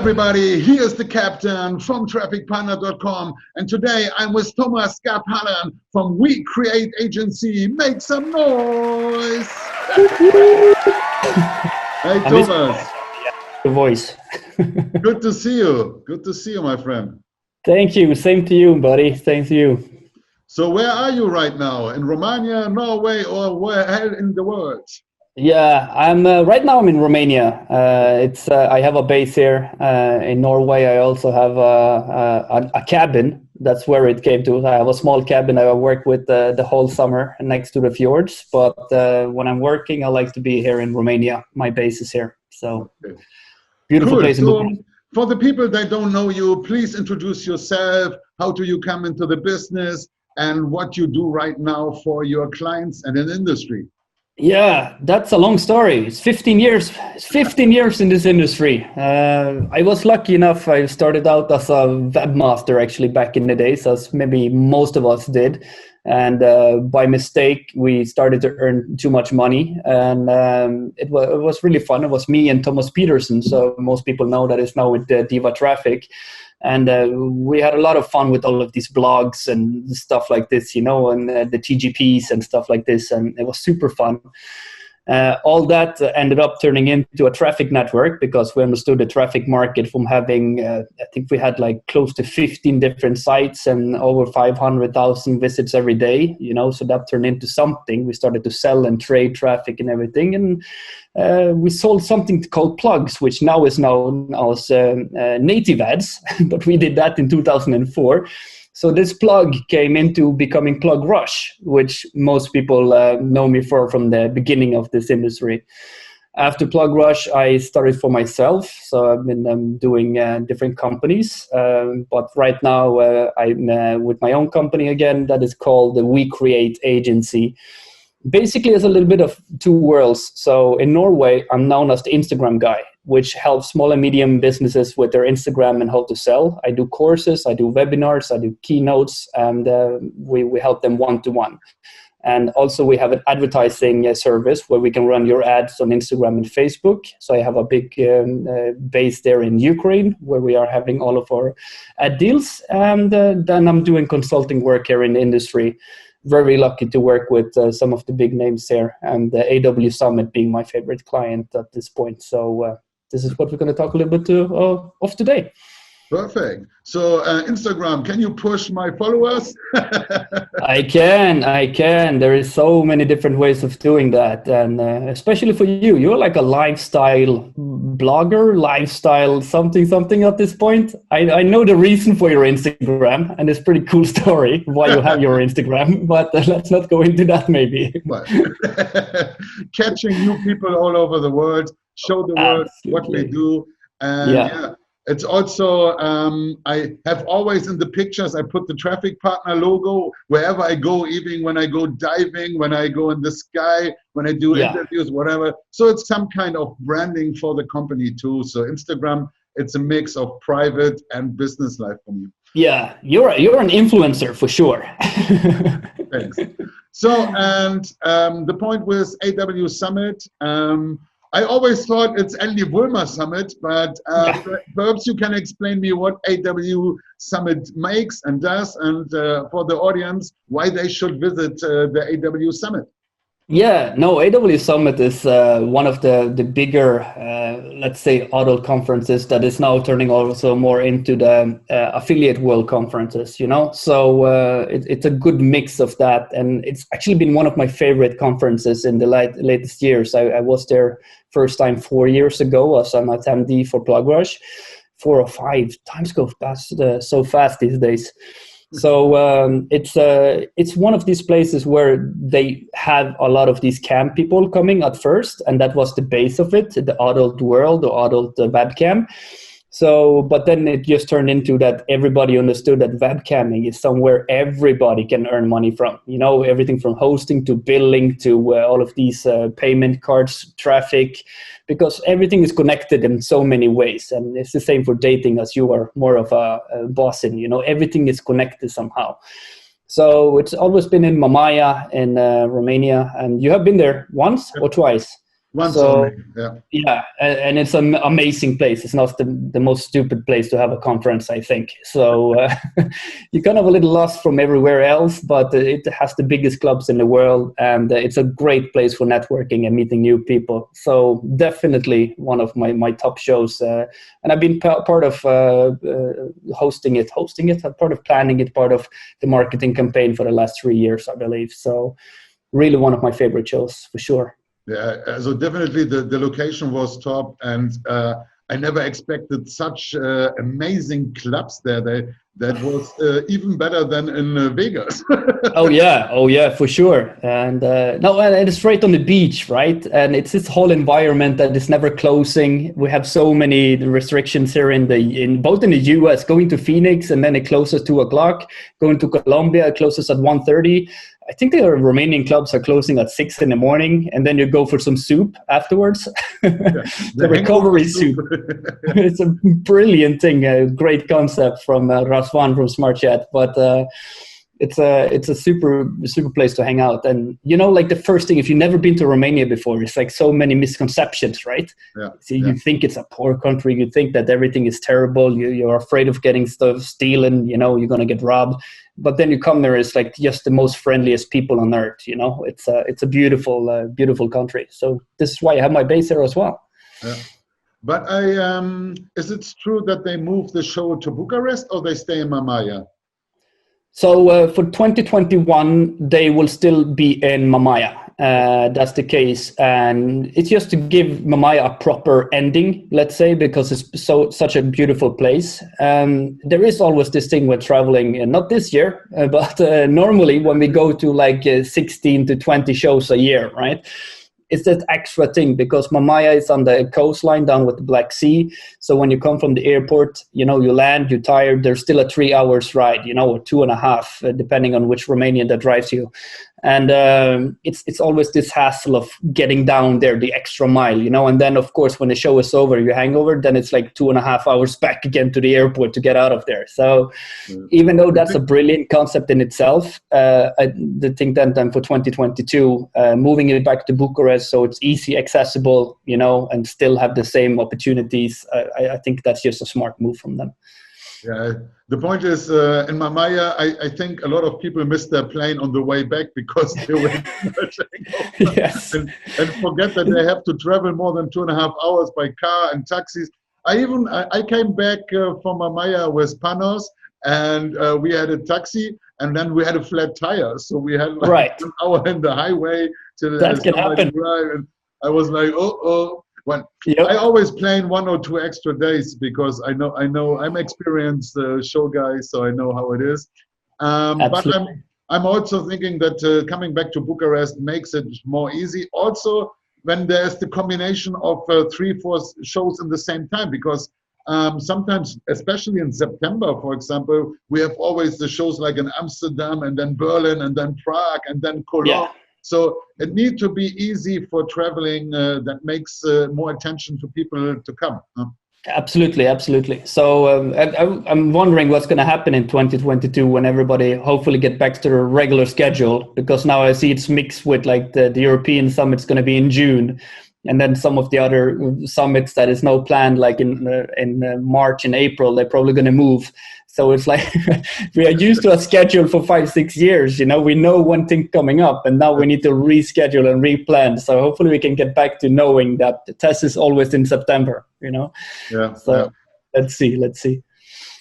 everybody, here's the captain from trafficpartner.com, and today I'm with Thomas Skavhellen from We Create Agency. Make some noise! Hey Thomas. The voice. Good to see you. Good to see you, my friend. Thank you. Same to you, buddy. Same to you. So where are you right now? In Romania, Norway, or where in the world? Yeah, I'm right now. I'm in Romania. I have a base here in Norway. I also have a cabin. That's where it came to. I have a small cabin I work with the whole summer next to the fjords. But when I'm working, I like to be here in Romania. My base is here. So okay. Beautiful Cool. place in the world. For the people that don't know you, please introduce yourself. How do you come into the business and what you do right now for your clients and in industry? Yeah, that's a long story. It's 15 years. It's 15 years in this industry. I was lucky enough. I started out as a webmaster actually back in the days, as maybe most of us did. And by mistake, we started to earn too much money. And it was really fun. It was me and Thomas Peterson. So most people know that it's now with Diva Traffic. And we had a lot of fun with all of these blogs and stuff like this, you know, and the TGPs and stuff like this. And it was super fun. All that ended up turning into a traffic network because we understood the traffic market from having, I think we had like close to 15 different sites and over 500,000 visits every day, you know, so that turned into something. We started to sell and trade traffic and everything. And we sold something called plugs, which now is known as native ads, but we did that in 2004. So this plug came into becoming Plug Rush, which most people know me for from the beginning of this industry. After Plug Rush, I started for myself. So I've been doing different companies. But right now, I'm with my own company again that is called the We Create Agency. Basically, it's a little bit of two worlds. So in Norway, I'm known as the Instagram guy, which helps small and medium businesses with their Instagram and how to sell. I do courses, I do webinars, I do keynotes, and we help them one-to-one. And also we have an advertising service where we can run your ads on Instagram and Facebook. So I have a big base there in Ukraine where we are having all of our ad deals. And then I'm doing consulting work here in the industry. Very lucky to work with some of the big names here, and the AW Summit being my favorite client at this point. So this is what we're going to talk a little bit of today. Perfect. So Instagram, can you push my followers? I can. There is so many different ways of doing that. And especially for you, you're like a lifestyle blogger, lifestyle something at this point. I know the reason for your Instagram, and it's a pretty cool story why you have your Instagram, but let's not go into that maybe. Catching new people all over the world, show the world what we do. And yeah. It's also, I have always in the pictures, I put the Traffic Partner logo wherever I go, even when I go diving, when I go in the sky, when I do interviews, whatever. So it's some kind of branding for the company too. So Instagram, it's a mix of private and business life for me. Yeah, you're an influencer for sure. Thanks. So, and the point with AW Summit, I always thought it's Andy Woolmer Summit, but perhaps you can explain me what AW Summit makes and does, and for the audience, why they should visit the AW Summit. Yeah, no, AW Summit is one of the bigger, let's say, auto conferences that is now turning also more into the affiliate world conferences, you know? So it's a good mix of that. And it's actually been one of my favorite conferences in the latest years. I was there first time 4 years ago as an attendee for Plug Rush. 4 or 5 times go past so fast these days. So it's one of these places where they have a lot of these cam people coming at first, and that was the base of it, the adult world or adult webcam. So, but then it just turned into that everybody understood that webcamming is somewhere everybody can earn money from. You know, everything from hosting to billing to all of these payment cards, traffic, because everything is connected in so many ways. And it's the same for dating, as you are more of a boss in, you know, everything is connected somehow. So it's always been in Mamaia in Romania, and you have been there once or twice? Once So only, yeah. yeah, and it's an amazing place. It's not the most stupid place to have a conference, I think. So you're kind of a little lost from everywhere else, but it has the biggest clubs in the world, and it's a great place for networking and meeting new people. So definitely one of my top shows. And I've been part of hosting it, part of planning it, part of the marketing campaign for the last 3 years, I believe. So really one of my favorite shows for sure. Yeah, so definitely the location was top, and I never expected such amazing clubs there. That was even better than in Vegas. Oh yeah, for sure. And no, and it's right on the beach, right? And it's this whole environment that is never closing. We have so many restrictions here in both in the US. Going to Phoenix, and then it closes 2:00. Going to Colombia, it closes at 1:30. I think the Romanian clubs are closing at 6 in the morning, and then you go for some soup afterwards. Yeah, the recovery soup. It's a brilliant thing, a great concept from Razvan from SmartChat, but it's a super place to hang out. And like the first thing, if you've never been to Romania before, it's like so many misconceptions, right? Yeah. So you think it's a poor country, you think that everything is terrible, you're afraid of getting stuff stolen, you're gonna get robbed. But then you come there, it's like just the most friendliest people on earth. It's a beautiful country. So this is why I have my base here as well. Yeah. But is it true that they moved the show to Bucharest, or they stay in Mamaia? So for 2021, they will still be in Mamaia. That's the case, and it's just to give Mamaia a proper ending, let's say, because it's such a beautiful place. There is always this thing with traveling, not this year, but normally when we go to like 16 to 20 shows a year, right? It's that extra thing because Mamaia is on the coastline down with the Black Sea. So when you come from the airport, you land, you're tired. There's still a 3 hours ride, or 2.5, depending on which Romanian that drives you. And it's always this hassle of getting down there, the extra mile, and then of course when the show is over, you hangover, then it's like 2.5 hours back again to the airport to get out of there. So even though that's a brilliant concept in itself, I think then for 2022, moving it back to Bucharest so it's easy, accessible, and still have the same opportunities, I think that's just a smart move from them. Yeah, the point is, in Mamaia, I think a lot of people missed their plane on the way back because they were yes. and forget that they have to travel more than 2.5 hours by car and taxis. I came back from Mamaia with Panos, and we had a taxi, and then we had a flat tire, so we had like 1 hour in the highway till that can happen. Drive, and I was like, oh. I always plan 1 or 2 extra days because I know I'm experienced show guy, so I know how it is. But I'm also thinking that coming back to Bucharest makes it more easy. Also, when there's the combination of 3-4 shows in the same time, because sometimes, especially in September, for example, we have always the shows like in Amsterdam and then Berlin and then Prague and then Cologne. Yeah. So it needs to be easy for traveling. That makes more attention to people to come. Absolutely. So I'm wondering what's going to happen in 2022 when everybody hopefully get back to their regular schedule, because now I see it's mixed with like the European summit's going to be in June. And then some of the other summits that is now planned, like in March and April, they're probably going to move. So it's like we are used to a schedule for 5-6 years. We know one thing coming up, and now we need to reschedule and replan. So hopefully we can get back to knowing that the test is always in September. Yeah. So yeah. Let's see.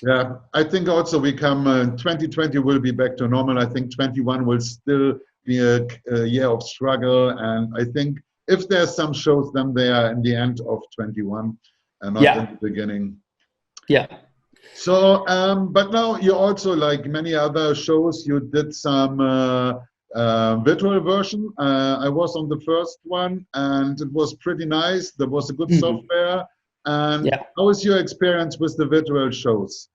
Yeah, I think also we come. 2020 will be back to normal. I think 21 will still be a year of struggle, and I think. If there's some shows, then they are in the end of 21 and not in the beginning. Yeah. So, but now you also, like many other shows, you did some virtual version. I was on the first one, and it was pretty nice. There was a good software. And how was your experience with the virtual shows?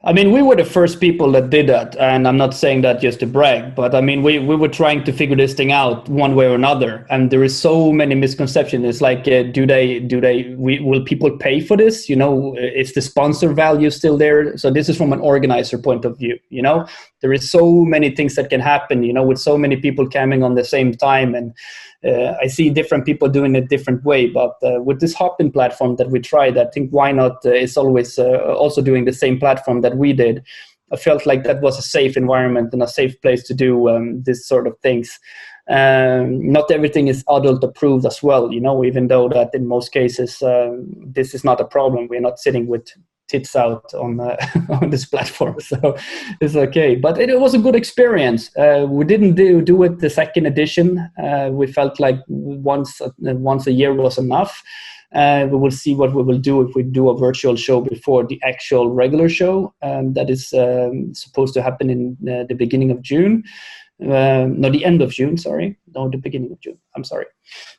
I mean, we were the first people that did that, and I'm not saying that just to brag, but I mean, we were trying to figure this thing out one way or another, and there is so many misconceptions. It's like, will people pay for this? Is the sponsor value still there? So this is from an organizer point of view. There is so many things that can happen. With so many people coming on the same time, and I see different people doing it different way, but with this Hopin platform that we tried, I think Why Not is always also doing the same platform that we did. I felt like that was a safe environment and a safe place to do this sort of things. Not everything is adult approved as well, even though that in most cases this is not a problem. We're not sitting with tits out on on this platform, so it's okay. But it was a good experience. We didn't do it the second edition. We felt like once a year was enough. We will see what we will do if we do a virtual show before the actual regular show. That is supposed to happen in the beginning of June. No, the end of June, sorry. No, the beginning of June. I'm sorry.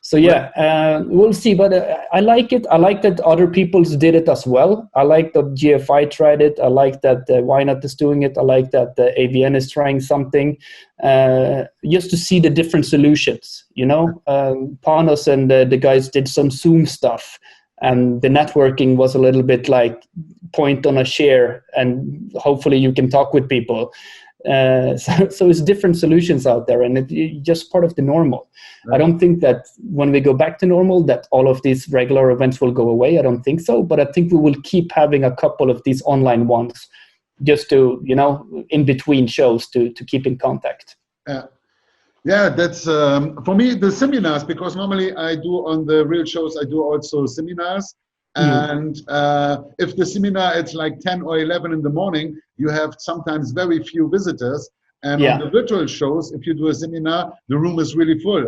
So yeah, we'll see. But I like it. I like that other people did it as well. I like that GFI tried it. I like that Why Not is doing it. I like that AVN is trying something. Just to see the different solutions, Panos and the guys did some Zoom stuff. And the networking was a little bit like point on a share and hopefully you can talk with people. So it's different solutions out there, and it's just part of the normal. Right. I don't think that when we go back to normal that all of these regular events will go away. I don't think so, but I think we will keep having a couple of these online ones just to, in between shows to keep in contact. Yeah, that's for me the seminars, because normally I do on the real shows, I do also seminars. And if the seminar it's like 10 or 11 in the morning, you have sometimes very few visitors. And on the virtual shows, if you do a seminar, the room is really full.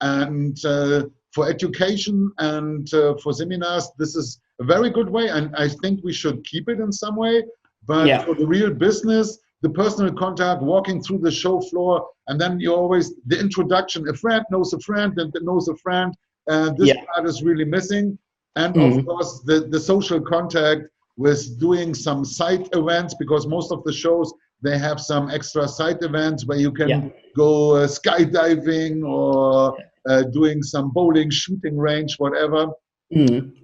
And for education and for seminars, this is a very good way. And I think we should keep it in some way. But for the real business, the personal contact, walking through the show floor, and then you always, the introduction, a friend knows a friend and knows a friend. This part is really missing. And of course, the social contact with doing some side events, because most of the shows, they have some extra side events where you can go skydiving or doing some bowling, shooting range, whatever.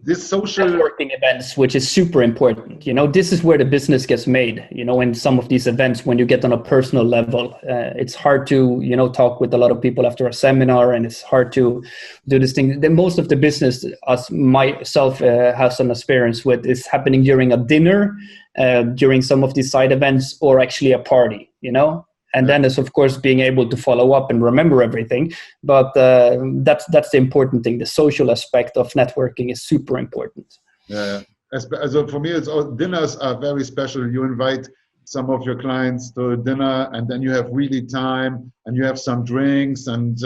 This social networking events, which is super important. This is where the business gets made. In some of these events, when you get on a personal level, it's hard to, talk with a lot of people after a seminar, and it's hard to do this thing. Then most of the business, as myself has an experience with, is happening during a dinner, during some of these side events, or actually a party, And then it's, of course, being able to follow up and remember everything. But that's the important thing. The social aspect of networking is super important. Yeah. So for me, dinners are very special. You invite some of your clients to dinner, and then you have really time, and you have some drinks, and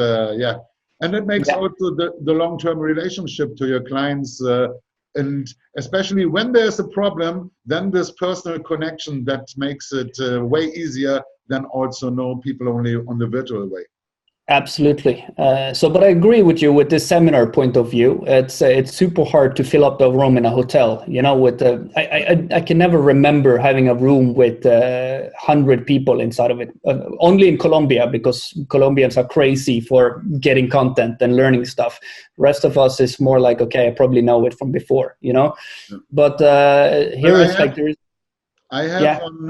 and it makes also the long-term relationship to your clients. And especially when there's a problem, then this personal connection that makes it way easier than also know people only on the virtual way. Absolutely. But I agree with you with this seminar point of view. It's super hard to fill up the room in a hotel. I can never remember having a room with 100 people inside of it. Only in Colombia, because Colombians are crazy for getting content and learning stuff. The rest of us is more like, okay, I probably know it from before. But here it's like there is. I have on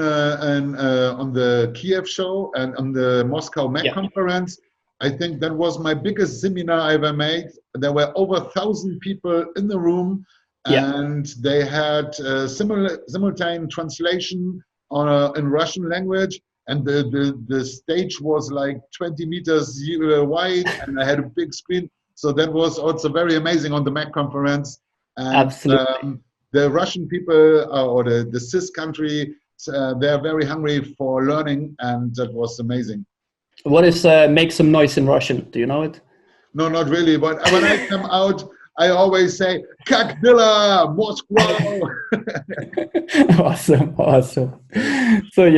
the Kiev show and on the Moscow Mac conference, I think that was my biggest seminar I ever made. There were over 1,000 people in the room, and they had simultaneous translation in Russian language, and the stage was like 20 meters wide, and I had a big screen. So that was also very amazing on the Mac conference. And, absolutely. The Russian people or the CIS country, they're very hungry for learning, and that was amazing. What is make some noise in Russian? Do you know it? No, not really. But when I come out, I always say, "Kak dela, Moscow." Awesome. So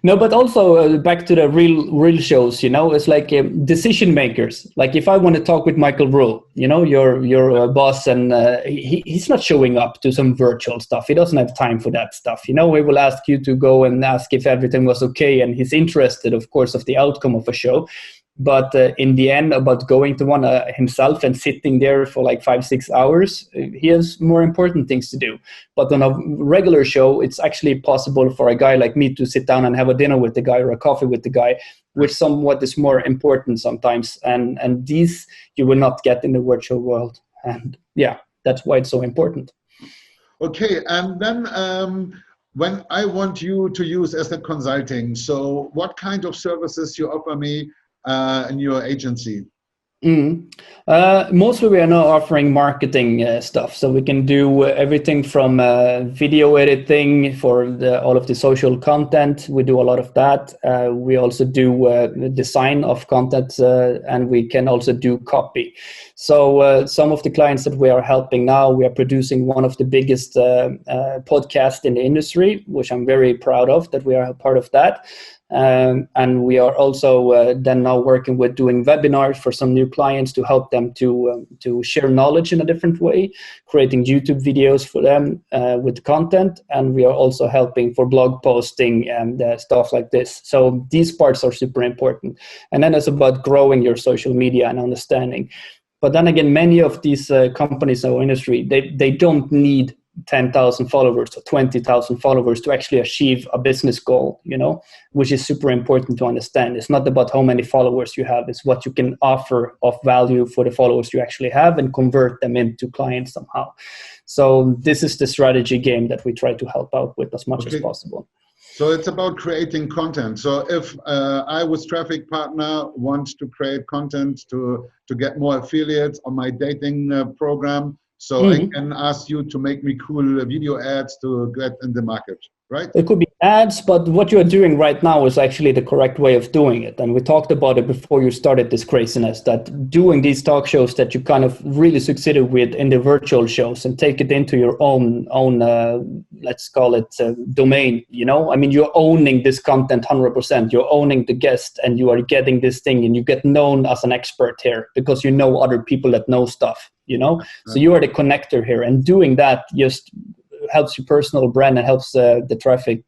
no, but also back to the real shows. It's like decision makers. Like if I want to talk with Michael Rule, your boss, and he's not showing up to some virtual stuff. He doesn't have time for that stuff. He will ask you to go and ask if everything was okay, and he's interested, of course, of the outcome of a show. But in the end, about going to one himself and sitting there for like 5-6 hours, he has more important things to do. But on a regular show, it's actually possible for a guy like me to sit down and have a dinner with the guy or a coffee with the guy, which somewhat is more important sometimes. And these you will not get in the virtual world. And yeah, that's why it's so important. Okay, and then when I want you to use as a consulting, so what kind of services you offer me in your agency? Mostly we are now offering marketing stuff, so we can do everything from video editing for all of the social content. We do a lot of that. We also do design of content, and we can also do copy. So some of the clients that we are helping now, we are producing one of the biggest podcasts in the industry, which I'm very proud of that we are a part of that. And we are also then now working with doing webinars for some new clients to help them to share knowledge in a different way, creating YouTube videos for them with content. And we are also helping for blog posting and stuff like this. So these parts are super important. And then it's about growing your social media and understanding. But then again, many of these companies in our industry, they don't need 10,000 followers or 20,000 followers to actually achieve a business goal, which is super important to understand. It's not about how many followers you have, it's what you can offer of value for the followers you actually have and convert them into clients somehow. So this is the strategy game that we try to help out with as much as possible. So it's about creating content. So if I was traffic partner wants to create content to get more affiliates on my dating program, so I can ask you to make me cool video ads to get in the market, right? It could be ads, but what you're doing right now is actually the correct way of doing it. And we talked about it before you started this craziness, that doing these talk shows that you kind of really succeeded with in the virtual shows and take it into your own let's call it domain, I mean, you're owning this content 100%. You're owning the guest and you are getting this thing and you get known as an expert here because you know other people that know stuff. So you are the connector here, and doing that just helps your personal brand and helps the traffic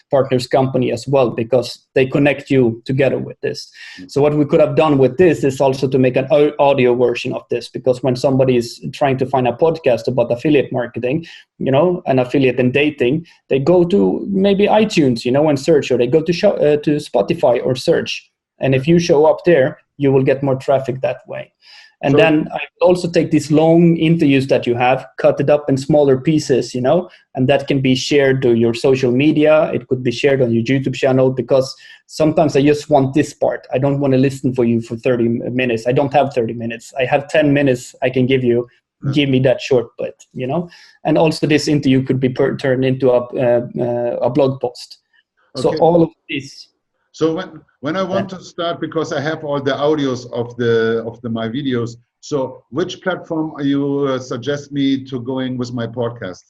partners company as well, because they connect you together with this. So what we could have done with this is also to make an audio version of this, because when somebody is trying to find a podcast about affiliate marketing, an affiliate in dating, they go to maybe iTunes, and search, or they go to Spotify or search. And if you show up there, you will get more traffic that way. And then I also take these long interviews that you have, cut it up in smaller pieces, and that can be shared to your social media. It could be shared on your YouTube channel, because sometimes I just want this part. I don't want to listen for you for 30 minutes. I don't have 30 minutes. I have 10 minutes I can give you. Give me that short bit, And also this interview could be turned into a blog post. Okay. So all of this. So when I want to start, because I have all the audios of my videos, so which platform you suggest me to go in with my podcast?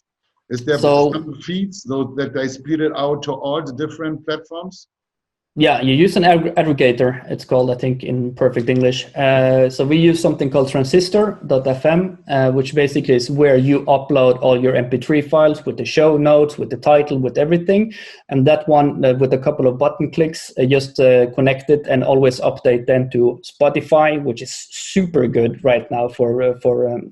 Is there some feeds so that I split it out to all the different platforms? Yeah, you use an aggregator, it's called, I think, in perfect English. So we use something called transistor.fm, which basically is where you upload all your MP3 files with the show notes, with the title, with everything. And that one, with a couple of button clicks, just connect it and always update then to Spotify, which is super good right now for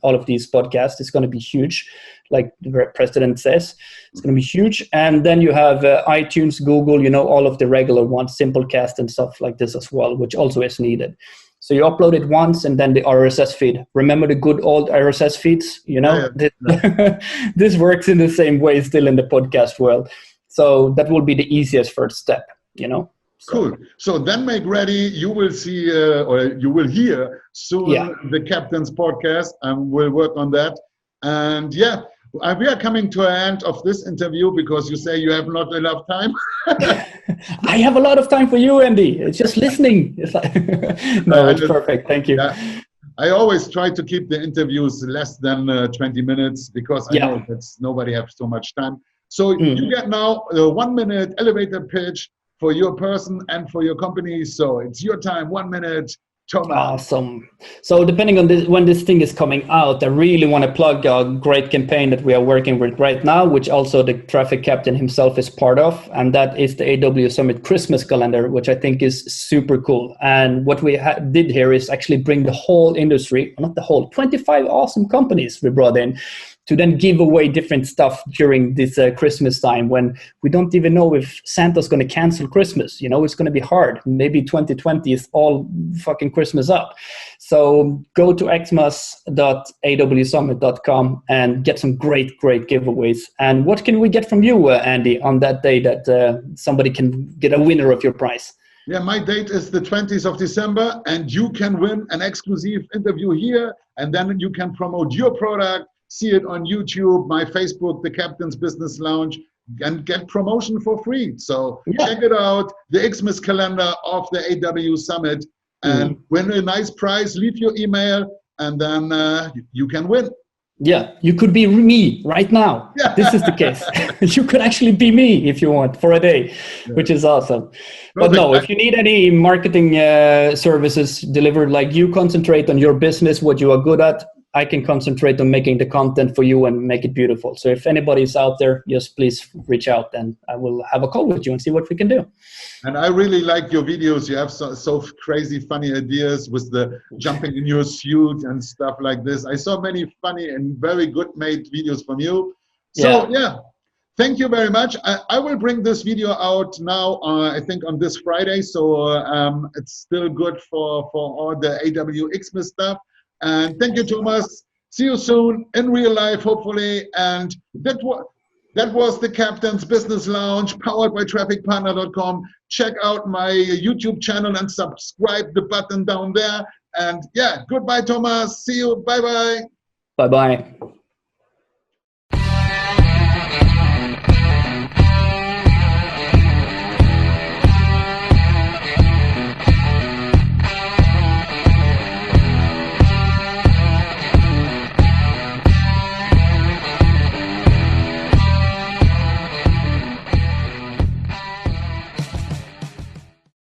all of these podcasts. It's going to be huge. Like the president says, it's going to be huge. And then you have iTunes, Google, all of the regular ones, Simplecast and stuff like this as well, which also is needed. So you upload it once, and then the RSS feed. Remember the good old RSS feeds? This works in the same way still in the podcast world. So that will be the easiest first step, So. Cool. So then make ready. You will see or you will hear soon the Captain's podcast, and we'll work on that. And we are coming to an end of this interview because you say you have not enough time. I have a lot of time for you, Andy. It's just listening. It's like no, it's perfect. Thank you. Yeah. I always try to keep the interviews less than 20 minutes because I know that nobody has so much time. So you get now a 1 minute elevator pitch for your person and for your company. So it's your time, 1 minute. Thomas. Awesome. So depending on this, when this thing is coming out, I really want to plug a great campaign that we are working with right now, which also the traffic captain himself is part of. And that is the AW Summit Christmas calendar, which I think is super cool. And what we did here is actually bring the whole industry, not the whole, 25 awesome companies we brought in to then give away different stuff during this Christmas time when we don't even know if Santa's going to cancel Christmas. You know, it's going to be hard. Maybe 2020 is all fucking Christmas up. So go to xmas.awsummit.com and get some great giveaways. And what can we get from you, Andy, on that day that somebody can get a winner of your prize? Yeah, my date is the 20th of December, and you can win an exclusive interview here, and then you can promote your product, see it on YouTube, my Facebook, the Captain's Business Lounge, and get promotion for free. So check it out, the Xmas calendar of the AW Summit, and win a nice prize. Leave your email, and then you can win. Yeah, you could be me right now. Yeah. This is the case. You could actually be me if you want for a day, which is awesome. But no, if you need any marketing services delivered, like you concentrate on your business, what you are good at, I can concentrate on making the content for you and make it beautiful. So if anybody's out there, just please reach out and I will have a call with you and see what we can do. And I really like your videos. You have so crazy funny ideas with the jumping in your suit and stuff like this. I saw many funny and very good made videos from you. So yeah, thank you very much. I will bring this video out now, I think on this Friday. So it's still good for all the AW Xmas stuff. And thank you, Thomas. See you soon in real life, hopefully. And that was the Captain's Business Lounge, powered by trafficpartner.com. Check out my YouTube channel and subscribe the button down there. And yeah, goodbye, Thomas. See you. Bye-bye. Bye-bye.